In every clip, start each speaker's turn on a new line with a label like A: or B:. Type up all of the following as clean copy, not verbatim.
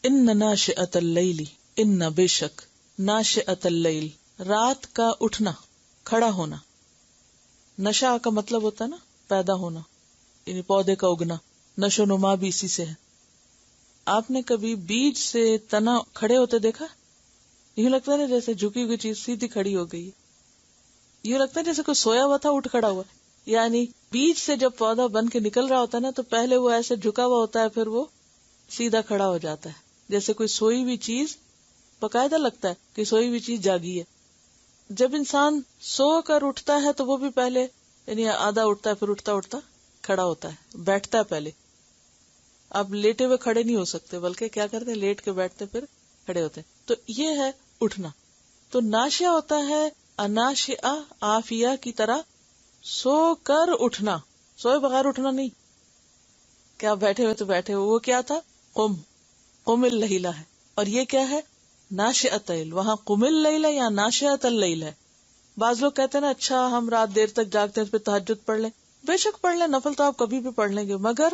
A: ان ناشئۃ اللیل، ان بے شک، ناشئۃ اللیل رات کا اٹھنا، کھڑا ہونا. نشا کا مطلب ہوتا ہے نا پیدا ہونا، یعنی پودے کا اگنا، نشو نما بھی اسی سے ہے. آپ نے کبھی بیج سے تنا کھڑے ہوتے دیکھا؟ یوں لگتا ہے نا جیسے جھکی ہوئی چیز سیدھی کھڑی ہو گئی. یوں لگتا ہے جیسے کوئی سویا ہوا تھا اٹھ کھڑا ہوا. یعنی بیج سے جب پودا بن کے نکل رہا ہوتا ہے نا تو پہلے وہ ایسے جھکا ہوا ہوتا ہے، پھر وہ سیدھا کھڑا ہو جاتا ہے، جیسے کوئی سوئی ہوئی چیز. باقاعدہ لگتا ہے کہ سوئی ہوئی چیز جاگی ہے. جب انسان سو کر اٹھتا ہے تو وہ بھی پہلے یعنی آدھا اٹھتا ہے، پھر اٹھتا اٹھتا کھڑا ہوتا ہے، بیٹھتا ہے پہلے. اب لیٹے ہوئے کھڑے نہیں ہو سکتے، بلکہ کیا کرتے ہیں، لیٹ کے بیٹھتے پھر کھڑے ہوتے ہیں. تو یہ ہے اٹھنا. تو ناشیہ ہوتا ہے اناشیہ، آفیہ کی طرح سو کر اٹھنا، سوئے بغیر اٹھنا نہیں. کیا بیٹھے ہوئے تو بیٹھے ہوئے، وہ کیا تھا، قم اللیل ہے. اور یہ کیا ہے، ناشئۃ اللیل. وہاں قم اللیل یا ناشئۃ اللیل ہے. بعض لوگ کہتے ہیں نا اچھا ہم رات دیر تک جاگتے ہیں پھر تہجد پڑھ لیں. بے شک پڑھ لیں، نفل تو آپ کبھی بھی پڑھ لیں گے، مگر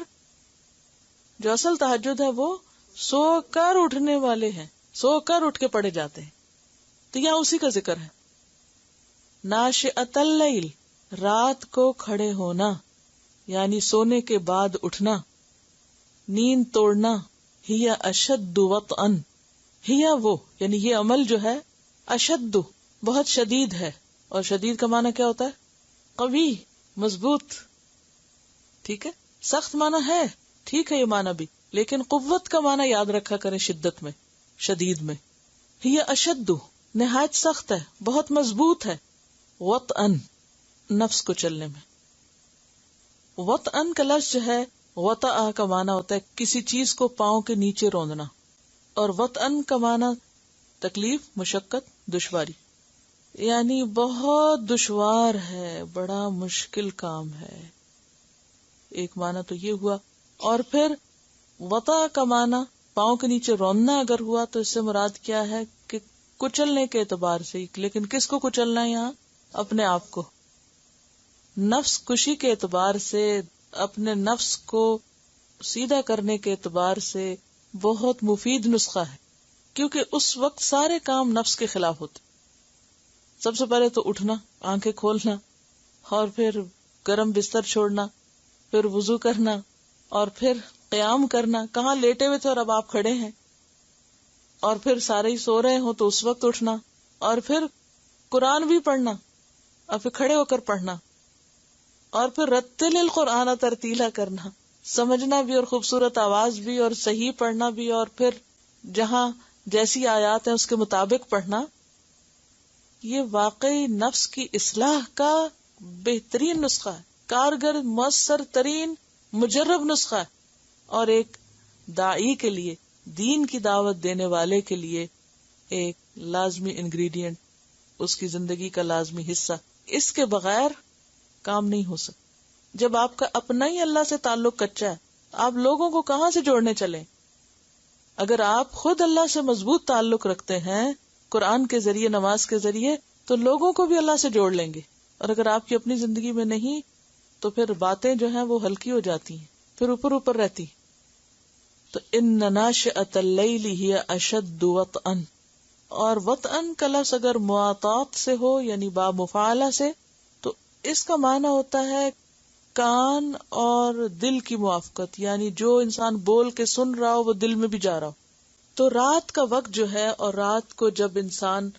A: جو اصل تہجد ہے وہ سو کر اٹھنے والے ہیں، سو کر اٹھ کے پڑھے جاتے ہیں. تو یہاں اسی کا ذکر ہے. ناشئۃ اللیل رات کو کھڑے ہونا، یعنی سونے کے بعد اٹھنا، نیند توڑنا. ہی اشد وطئا، ہی وہ یعنی یہ عمل جو ہے اشد بہت شدید ہے. اور شدید کا معنی کیا ہوتا ہے، قوی، مضبوط. ٹھیک ہے، سخت معنی ہے، ٹھیک ہے یہ معنی بھی، لیکن قوت کا معنی یاد رکھا کریں، شدت میں، شدید میں. ہی اشد نہایت سخت ہے، بہت مضبوط ہے. وطئن نفس کو چلنے میں. وطئن کا لفظ جو ہے وطأ کا معنی ہوتا ہے کسی چیز کو پاؤں کے نیچے روندنا، اور وطئن کا معنی تکلیف، مشقت، دشواری. یعنی بہت دشوار ہے، بڑا مشکل کام ہے. ایک معنی تو یہ ہوا. اور پھر وطأ کا معنی پاؤں کے نیچے روندنا اگر ہوا تو اس سے مراد کیا ہے کہ کچلنے کے اعتبار سے. لیکن کس کو کچلنا ہے یہاں، اپنے آپ کو. نفس کشی کے اعتبار سے، اپنے نفس کو سیدھا کرنے کے اعتبار سے بہت مفید نسخہ ہے، کیونکہ اس وقت سارے کام نفس کے خلاف ہوتے. سب سے پہلے تو اٹھنا، آنکھیں کھولنا، اور پھر گرم بستر چھوڑنا، پھر وضو کرنا، اور پھر قیام کرنا. کہاں لیٹے ہوئے تھے اور اب آپ کھڑے ہیں. اور پھر سارے ہی سو رہے ہوں تو اس وقت اٹھنا، اور پھر قرآن بھی پڑھنا، اور پھر کھڑے ہو کر پڑھنا، اور پھر رتل القرآن ترتیلا کرنا، سمجھنا بھی اور خوبصورت آواز بھی اور صحیح پڑھنا بھی، اور پھر جہاں جیسی آیات ہیں اس کے مطابق پڑھنا. یہ واقعی نفس کی اصلاح کا بہترین نسخہ ہے، کارگر، مؤثر ترین، مجرب نسخہ ہے. اور ایک داعی کے لیے، دین کی دعوت دینے والے کے لیے ایک لازمی انگریڈینٹ، اس کی زندگی کا لازمی حصہ. اس کے بغیر کام نہیں ہو سکتا. جب آپ کا اپنا ہی اللہ سے تعلق کچا ہے، آپ لوگوں کو کہاں سے جوڑنے چلیں؟ اگر آپ خود اللہ سے مضبوط تعلق رکھتے ہیں قرآن کے ذریعے، نماز کے ذریعے، تو لوگوں کو بھی اللہ سے جوڑ لیں گے. اور اگر آپ کی اپنی زندگی میں نہیں تو پھر باتیں جو ہیں وہ ہلکی ہو جاتی ہیں، پھر اوپر رہتی. تو ان ناشئۃ اللیل ہی اشد وطئا. اور وطئن کا لفظ اگر معاطات سے ہو یعنی با مفعلہ سے، تو اس کا معنی ہوتا ہے کان اور دل کی موافقت، یعنی جو انسان بول کے سن رہا ہو وہ دل میں بھی جا رہا ہو. تو رات کا وقت جو ہے، اور رات کو جب انسان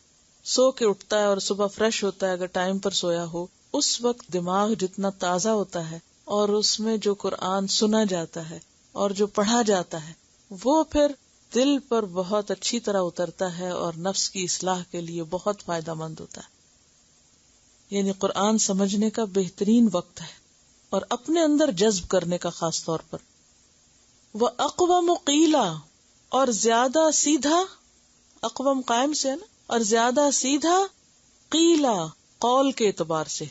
A: سو کے اٹھتا ہے اور صبح فریش ہوتا ہے اگر ٹائم پر سویا ہو، اس وقت دماغ جتنا تازہ ہوتا ہے اور اس میں جو قرآن سنا جاتا ہے اور جو پڑھا جاتا ہے وہ پھر دل پر بہت اچھی طرح اترتا ہے اور نفس کی اصلاح کے لیے بہت فائدہ مند ہوتا ہے. یعنی قرآن سمجھنے کا بہترین وقت ہے اور اپنے اندر جذب کرنے کا خاص طور پر. وَأَقْوَمُ قِيلًا، اور زیادہ سیدھا، اقوام قائم سے ہے نا، اور زیادہ سیدھا، قیلا قول کے اعتبار سے.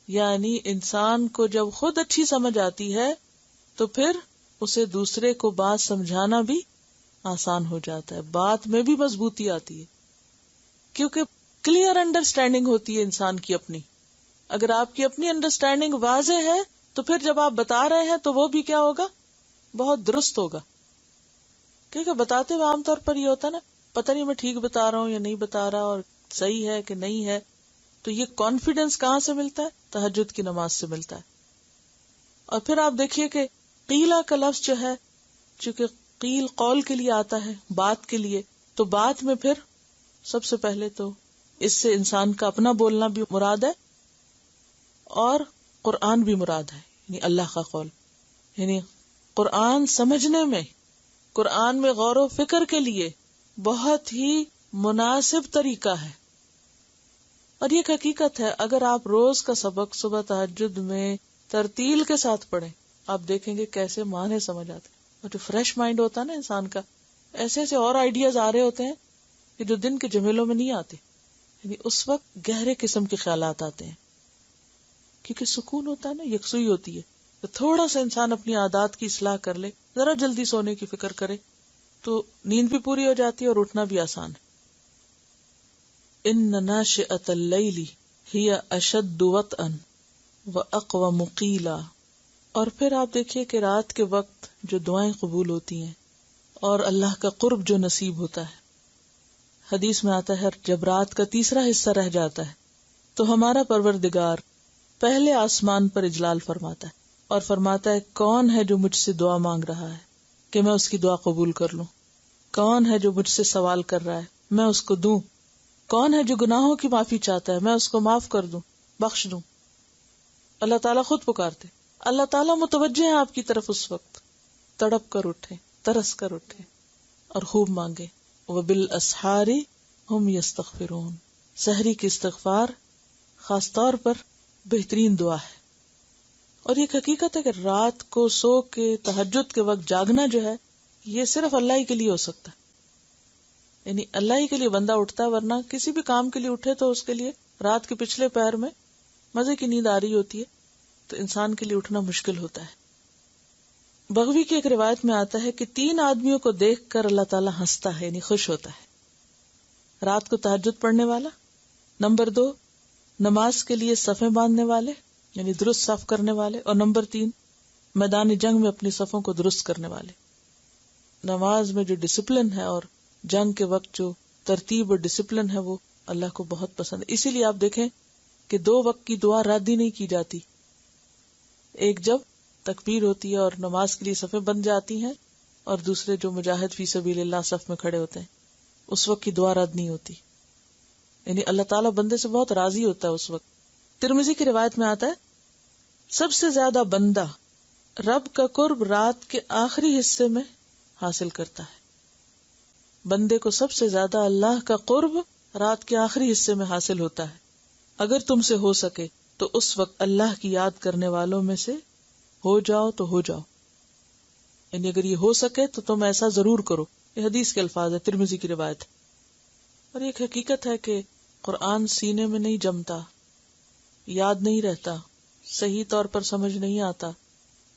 A: یعنی انسان کو جب خود اچھی سمجھ آتی ہے تو پھر اسے دوسرے کو بات سمجھانا بھی آسان ہو جاتا ہے، بات میں بھی مضبوطی آتی ہے، کیونکہ کلیئر انڈرسٹینڈنگ ہوتی ہے انسان کی اپنی. اگر آپ کی اپنی انڈرسٹینڈنگ واضح ہے تو پھر جب آپ بتا رہے ہیں تو وہ بھی کیا ہوگا، بہت درست ہوگا. کیونکہ بتاتے ہوئے عام طور پر یہ ہوتا ہے نا، پتہ نہیں میں ٹھیک بتا رہا ہوں یا نہیں بتا رہا، اور صحیح ہے کہ نہیں ہے. تو یہ کانفیڈنس کہاں سے ملتا ہے؟ تہجد کی نماز سے ملتا ہے. اور پھر آپ دیکھیے کہ قیلا کا لفظ جو ہے، چونکہ قیل قول کے لیے آتا ہے، بات کے لیے، تو بات میں پھر سب سے پہلے تو اس سے انسان کا اپنا بولنا بھی مراد ہے اور قرآن بھی مراد ہے، یعنی اللہ کا قول. یعنی قرآن سمجھنے میں، قرآن میں غور و فکر کے لیے بہت ہی مناسب طریقہ ہے. اور یہ ایک حقیقت ہے، اگر آپ روز کا سبق صبح تہجد میں ترتیل کے ساتھ پڑھیں، آپ دیکھیں گے کیسے معنی سمجھ آتے ہیں. اور جو فریش مائنڈ ہوتا ہے نا انسان کا، ایسے ایسے اور آئیڈیاز آ رہے ہوتے ہیں کہ جو دن کے جمیلوں میں نہیں آتے. یعنی اس وقت گہرے قسم کے خیالات آتے ہیں، کیونکہ سکون ہوتا ہے نا، یکسوئی ہوتی ہے. تو تھوڑا سا انسان اپنی عادات کی اصلاح کر لے، ذرا جلدی سونے کی فکر کرے تو نیند بھی پوری ہو جاتی ہے اور اٹھنا بھی آسان ہے. ان ناشئۃ اللیل ہی اشد وطئا واقوم قیلا. اور پھر آپ دیکھیے کہ رات کے وقت جو دعائیں قبول ہوتی ہیں اور اللہ کا قرب جو نصیب ہوتا ہے، حدیث میں آتا ہے جب رات کا تیسرا حصہ رہ جاتا ہے تو ہمارا پروردگار پہلے آسمان پر اجلال فرماتا ہے اور فرماتا ہے کون ہے جو مجھ سے دعا مانگ رہا ہے کہ میں اس کی دعا قبول کر لوں، کون ہے جو مجھ سے سوال کر رہا ہے میں اس کو دوں، کون ہے جو گناہوں کی معافی چاہتا ہے میں اس کو معاف کر دوں، بخش دوں. اللہ تعالیٰ خود پکارتے، اللہ تعالیٰ متوجہ ہے آپ کی طرف. اس وقت تڑپ کر اٹھے، ترس کر اٹھے اور خوب مانگے. وَبِالْأَسْحَارِ هُمْ يَسْتَغْفِرُونَ. سحری کی استغفار خاص طور پر بہترین دعا ہے. اور یہ حقیقت ہے کہ رات کو سو کے تہجد کے وقت جاگنا جو ہے یہ صرف اللہ ہی کے لیے ہو سکتا ہے. یعنی اللہ ہی کے لیے بندہ اٹھتا ہے، ورنہ کسی بھی کام کے لیے اٹھے تو اس کے لیے رات کے پچھلے پہر میں مزے کی نیند آ رہی ہوتی ہے، تو انسان کے لیے اٹھنا مشکل ہوتا ہے. بغوی کی ایک روایت میں آتا ہے کہ 3 آدمیوں کو دیکھ کر اللہ تعالیٰ ہنستا ہے، یعنی خوش ہوتا ہے. رات کو تہجد پڑھنے والا، نمبر 2 نماز کے لیے صفیں باندھنے والے یعنی درست صف کرنے والے، اور نمبر 3 میدان جنگ میں اپنی صفوں کو درست کرنے والے. نماز میں جو ڈسپلن ہے اور جنگ کے وقت جو ترتیب اور ڈسپلن ہے وہ اللہ کو بہت پسند ہے. اسی لیے آپ دیکھیں کہ 2 وقت کی دعا رد ہی نہیں کی جاتی. ایک جب تکبیر ہوتی ہے اور نماز کے لیے صفیں بن جاتی ہیں، اور دوسرے جو مجاہد فی سبیل اللہ صف میں کھڑے ہوتے ہیں، اس وقت کی دعا رد نہیں ہوتی. یعنی اللہ تعالیٰ بندے سے بہت راضی ہوتا ہے اس وقت. ترمذی کی روایت میں آتا ہے سب سے زیادہ بندہ رب کا قرب رات کے آخری حصے میں حاصل کرتا ہے. بندے کو سب سے زیادہ اللہ کا قرب رات کے آخری حصے میں حاصل ہوتا ہے. اگر تم سے ہو سکے تو اس وقت اللہ کی یاد کرنے والوں میں سے ہو جاؤ تو ہو جاؤ. یعنی اگر یہ ہو سکے تو تم ایسا ضرور کرو. یہ حدیث کے الفاظ ہے، ترمذی کی روایت. اور ایک حقیقت ہے کہ قرآن سینے میں نہیں جمتا، یاد نہیں رہتا، صحیح طور پر سمجھ نہیں آتا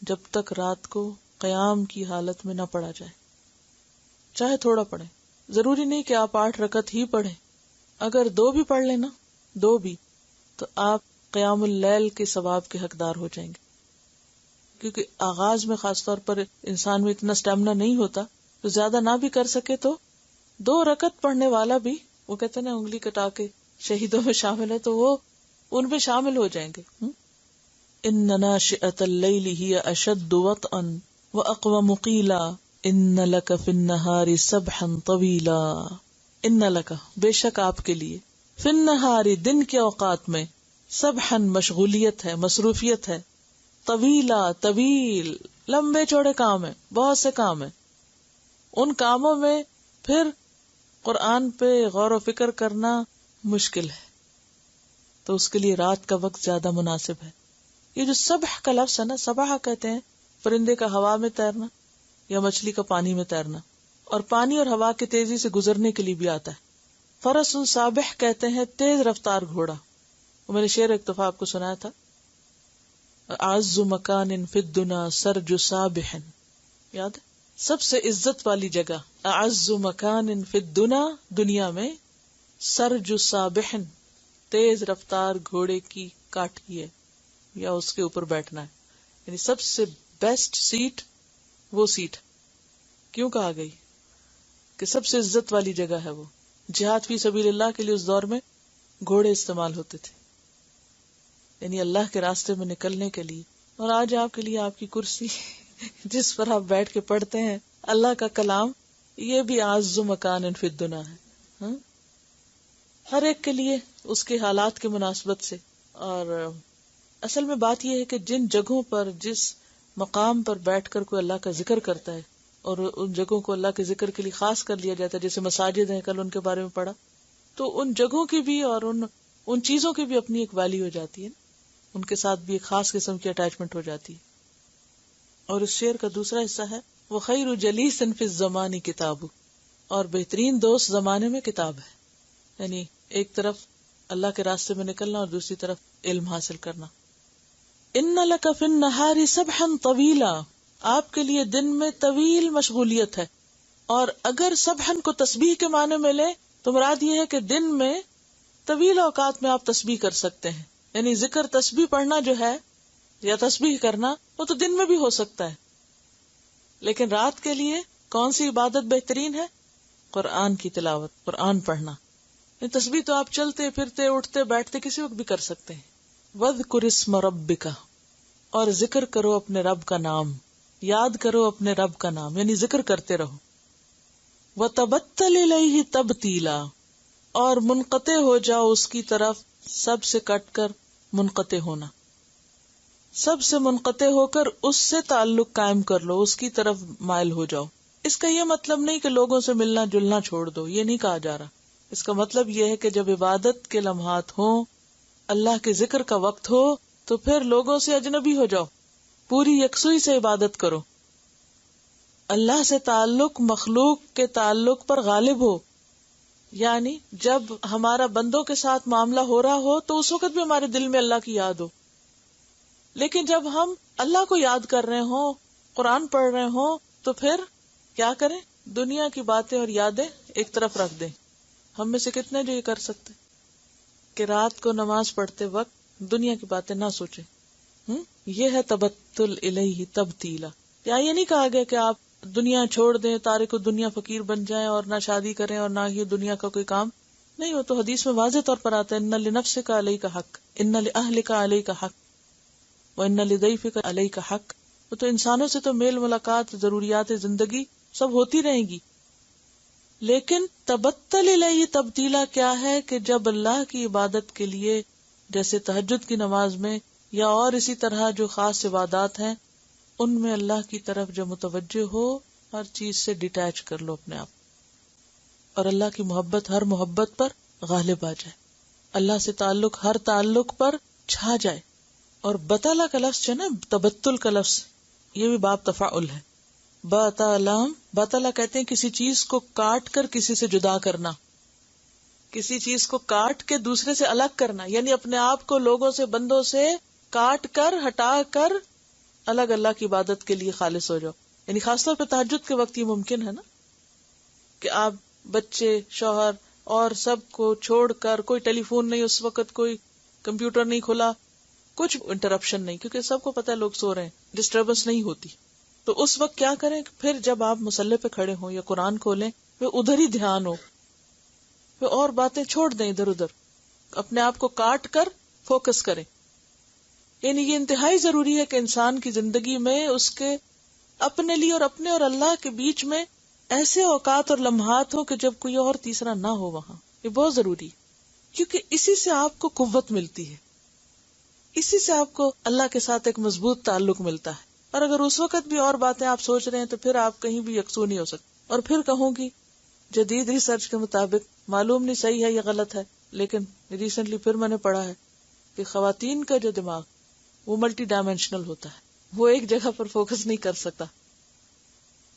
A: جب تک رات کو قیام کی حالت میں نہ پڑھا جائے. چاہے تھوڑا پڑھیں، ضروری نہیں کہ آپ 8 رکعت ہی پڑھیں. اگر 2 بھی پڑھ لینا، 2 بھی، تو آپ قیام اللیل کے ثواب کے حقدار ہو جائیں گے. کیونکہ آغاز میں خاص طور پر انسان میں اتنا سٹیمنا نہیں ہوتا، تو زیادہ نہ بھی کر سکے تو 2 رکعت پڑھنے والا بھی، وہ کہتے ہیں نا انگلی کٹا کے شہیدوں میں شامل ہے، تو وہ ان میں شامل ہو جائیں گے. ان ناشئۃ اللیل ہی اشد وطئا واقوم قیلا ان لک فی النہار سبحا طویلا. ان لک بے شک آپ کے لیے، فی النہار دن کے اوقات میں، سبحا مشغولیت ہے، مصروفیت ہے، طویلا طویل لمبے چوڑے کام ہیں، بہت سے کام ہیں. ان کاموں میں پھر قرآن پہ غور و فکر کرنا مشکل ہے، تو اس کے لیے رات کا وقت زیادہ مناسب ہے. یہ جو سبح کا لفظ ہے نا، سبح کہتے ہیں پرندے کا ہوا میں تیرنا یا مچھلی کا پانی میں تیرنا، اور پانی اور ہوا کے تیزی سے گزرنے کے لیے بھی آتا ہے. فرس سابح کہتے ہیں تیز رفتار گھوڑا. میں نے شعر ایک دفعہ آپ کو سنایا تھا، اعز مکان فی الدنا سرج سابح، یاد ہے؟ سب سے عزت والی جگہ، اعز مکان فی الدنا، دنیا میں، سرج سابح تیز رفتار گھوڑے کی کاٹھی ہے یا اس کے اوپر بیٹھنا ہے. یعنی سب سے بیسٹ سیٹ وہ سیٹ کیوں کہا گئی؟ کہ سب سے عزت والی جگہ ہے وہ. جہاد فی سبیل اللہ کے لیے اس دور میں گھوڑے استعمال ہوتے تھے، یعنی اللہ کے راستے میں نکلنے کے لیے. اور آج آپ کے لیے آپ کی کرسی جس پر آپ بیٹھ کے پڑھتے ہیں اللہ کا کلام، یہ بھی اعز مکان فی الدنیا ہے. ہر ایک کے لیے اس کے حالات کی مناسبت سے. اور اصل میں بات یہ ہے کہ جن جگہوں پر، جس مقام پر بیٹھ کر کوئی اللہ کا ذکر کرتا ہے اور ان جگہوں کو اللہ کے ذکر کے لیے خاص کر لیا جاتا ہے، جیسے مساجد ہیں، کل ان کے بارے میں پڑھا، تو ان جگہوں کی بھی اور ان چیزوں کی بھی اپنی ایک ویلیو ہو جاتی ہے، ان کے ساتھ بھی ایک خاص قسم کی اٹیچمنٹ ہو جاتی ہے. اور اس شعر کا دوسرا حصہ ہے وہ خیر جلیس فی الزمان کتاب، اور بہترین دوست زمانے میں کتاب ہے. یعنی ایک طرف اللہ کے راستے میں نکلنا اور دوسری طرف علم حاصل کرنا. ان لک فی النہار سبحا طویلا، آپ کے لیے دن میں طویل مشغولیت ہے. اور اگر سبحن کو تسبیح کے معنی میں لیں تو مراد یہ ہے کہ دن میں طویل اوقات میں آپ تسبیح کر سکتے ہیں. یعنی ذکر تسبیح پڑھنا جو ہے یا تسبیح کرنا وہ تو دن میں بھی ہو سکتا ہے، لیکن رات کے لیے کون سی عبادت بہترین ہے؟ قرآن کی تلاوت، قرآن پڑھنا. تسبیح تو آپ چلتے پھرتے اٹھتے بیٹھتے کسی وقت بھی کر سکتے ہیں. وَاذْكُرِ اسْمَ رَبِّكَ، اور ذکر کرو اپنے رب کا نام، یاد کرو اپنے رب کا نام، یعنی ذکر کرتے رہو. وَتَبَتَّلْ إِلَيْهِ تَبْتِيلًا، اور منقطع ہو جاؤ اس کی طرف سب سے کٹ کر منقطع ہونا. سب سے منقطع ہو کر اس سے تعلق قائم کر لو، اس کی طرف مائل ہو جاؤ. اس کا یہ مطلب نہیں کہ لوگوں سے ملنا جلنا چھوڑ دو، یہ نہیں کہا جا رہا. اس کا مطلب یہ ہے کہ جب عبادت کے لمحات ہوں، اللہ کے ذکر کا وقت ہو، تو پھر لوگوں سے اجنبی ہو جاؤ، پوری یکسوئی سے عبادت کرو. اللہ سے تعلق مخلوق کے تعلق پر غالب ہو. یعنی جب ہمارا بندوں کے ساتھ معاملہ ہو رہا ہو تو اس وقت بھی ہمارے دل میں اللہ کی یاد ہو، لیکن جب ہم اللہ کو یاد کر رہے ہوں، قرآن پڑھ رہے ہوں، تو پھر کیا کریں؟ دنیا کی باتیں اور یادیں ایک طرف رکھ دیں. ہم میں سے کتنے جو یہ کر سکتے کہ رات کو نماز پڑھتے وقت دنیا کی باتیں نہ سوچیں. یہ ہے تبتل الیہ تبتیلا. یا یہ نہیں کہا گیا کہ آپ دنیا چھوڑ دیں، تارک دنیا فقیر بن جائیں اور نہ شادی کریں اور نہ یہ دنیا کا کوئی کام نہیں. وہ تو حدیث میں واضح طور پر آتا ہے، ان لنفسک علیک حق، ان لاہلک علیک حق، وان لضیفک علیک حق. وہ تو انسانوں سے تو میل ملاقات، ضروریات زندگی سب ہوتی رہیں گی، لیکن تبتل الیہ تبتیلا کیا ہے کہ جب اللہ کی عبادت کے لیے، جیسے تہجد کی نماز میں یا اور اسی طرح جو خاص عبادات ہیں، ان میں اللہ کی طرف جو متوجہ ہو، ہر چیز سے ڈیٹیچ کر لو اپنے آپ، اور اللہ کی محبت ہر محبت پر غالب آ جائے، اللہ سے تعلق ہر تعلق پر چھا جائے. اور بطلا کا لفظ ہے نا، تبتل کا لفظ، یہ بھی باب تفاعل ہے. بطلا کہتے ہیں کسی چیز کو کاٹ کر کسی سے جدا کرنا، کسی چیز کو کاٹ کے دوسرے سے الگ کرنا، یعنی اپنے آپ کو لوگوں سے، بندوں سے کاٹ کر، ہٹا کر الگ اللہ کی عبادت کے لیے خالص ہو جاؤ. یعنی خاص طور پہ تہجد کے وقت یہ ممکن ہے نا کہ آپ بچے، شوہر اور سب کو چھوڑ کر، کوئی ٹیلی فون نہیں اس وقت، کوئی کمپیوٹر نہیں کھلا، کچھ انٹرپشن نہیں، کیونکہ سب کو پتہ ہے لوگ سو رہے ہیں، ڈسٹربنس نہیں ہوتی. تو اس وقت کیا کریں؟ پھر جب آپ مصلی پہ کھڑے ہوں یا قرآن کھولیں، پھر ادھر ہی دھیان ہو، پھر اور باتیں چھوڑ دیں ادھر ادھر، اپنے آپ کو کاٹ کر فوکس کریں. یعنی یہ انتہائی ضروری ہے کہ انسان کی زندگی میں اس کے اپنے لیے اور اپنے اور اللہ کے بیچ میں ایسے اوقات اور لمحات ہو کہ جب کوئی اور تیسرا نہ ہو وہاں. یہ بہت ضروری ہے، کیونکہ اسی سے آپ کو قوت ملتی ہے، اسی سے آپ کو اللہ کے ساتھ ایک مضبوط تعلق ملتا ہے. اور اگر اس وقت بھی اور باتیں آپ سوچ رہے ہیں تو پھر آپ کہیں بھی یکسو نہیں ہو سکتے. اور پھر کہوں گی جدید ریسرچ کے مطابق، معلوم نہیں صحیح ہے یا غلط ہے، لیکن ریسنٹلی پھر میں نے پڑھا ہے کہ خواتین کا جو دماغ وہ ملٹی ڈائمینشنل ہوتا ہے، وہ ایک جگہ پر فوکس نہیں کر سکتا،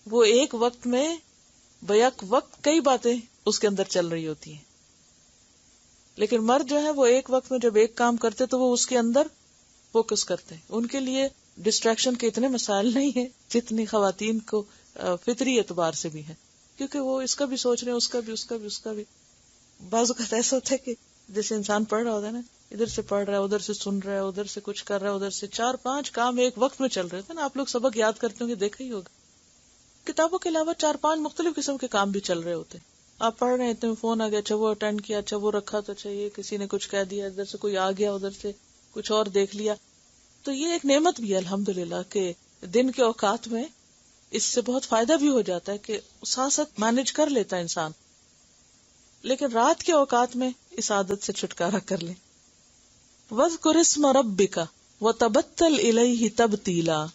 A: وہ ایک وقت میں بیک وقت کئی باتیں اس کے اندر چل رہی ہوتی ہیں. لیکن مرد جو ہے وہ ایک وقت میں جب ایک کام کرتے تو وہ اس کے اندر فوکس کرتے ہیں. ان کے لیے ڈسٹریکشن کے اتنے مسائل نہیں ہیں جتنی خواتین کو فطری اعتبار سے بھی ہے، کیونکہ وہ اس کا بھی سوچ رہے ہیں، اس کا بھی، اس کا بھی، اس کا بھی. بعض اوقات ایسا ہوتا ہے کہ جیسے انسان پڑھ رہا ہوتا ہے نا، ادھر سے پڑھ رہا ہے، ادھر سے سن رہا ہے، ادھر سے کچھ کر رہا ہے، ادھر سے 4-5 کام ایک وقت میں چل رہے تھے نا. آپ لوگ سبق یاد کرتے ہوں گے، دیکھا ہی ہوگا. کتابوں کے علاوہ 4-5 مختلف قسم کے کام بھی چل رہے ہوتے. آپ پڑھ رہے ہیں اتنے میں فون آ گیا، اچھا وہ اٹینڈ کیا، اچھا وہ رکھا تو چاہیے، کسی نے کچھ کہہ دیا، ادھر سے کوئی آ گیا، ادھر سے کچھ اور دیکھ لیا. تو یہ ایک نعمت بھی ہے الحمدللہ کہ دن کے اوقات میں اس سے بہت فائدہ بھی ہو جاتا ہے کہ ساتھ ساتھ مینج کر لیتا ہے انسان. لیکن رات کے اوقات میں اس عادت سے چھٹکارا کر لیں. وَاذْكُرِ اسْمَ رَبِّكَ وَتَبَتَّلْ إِلَيْهِ تَبْتِيلًا.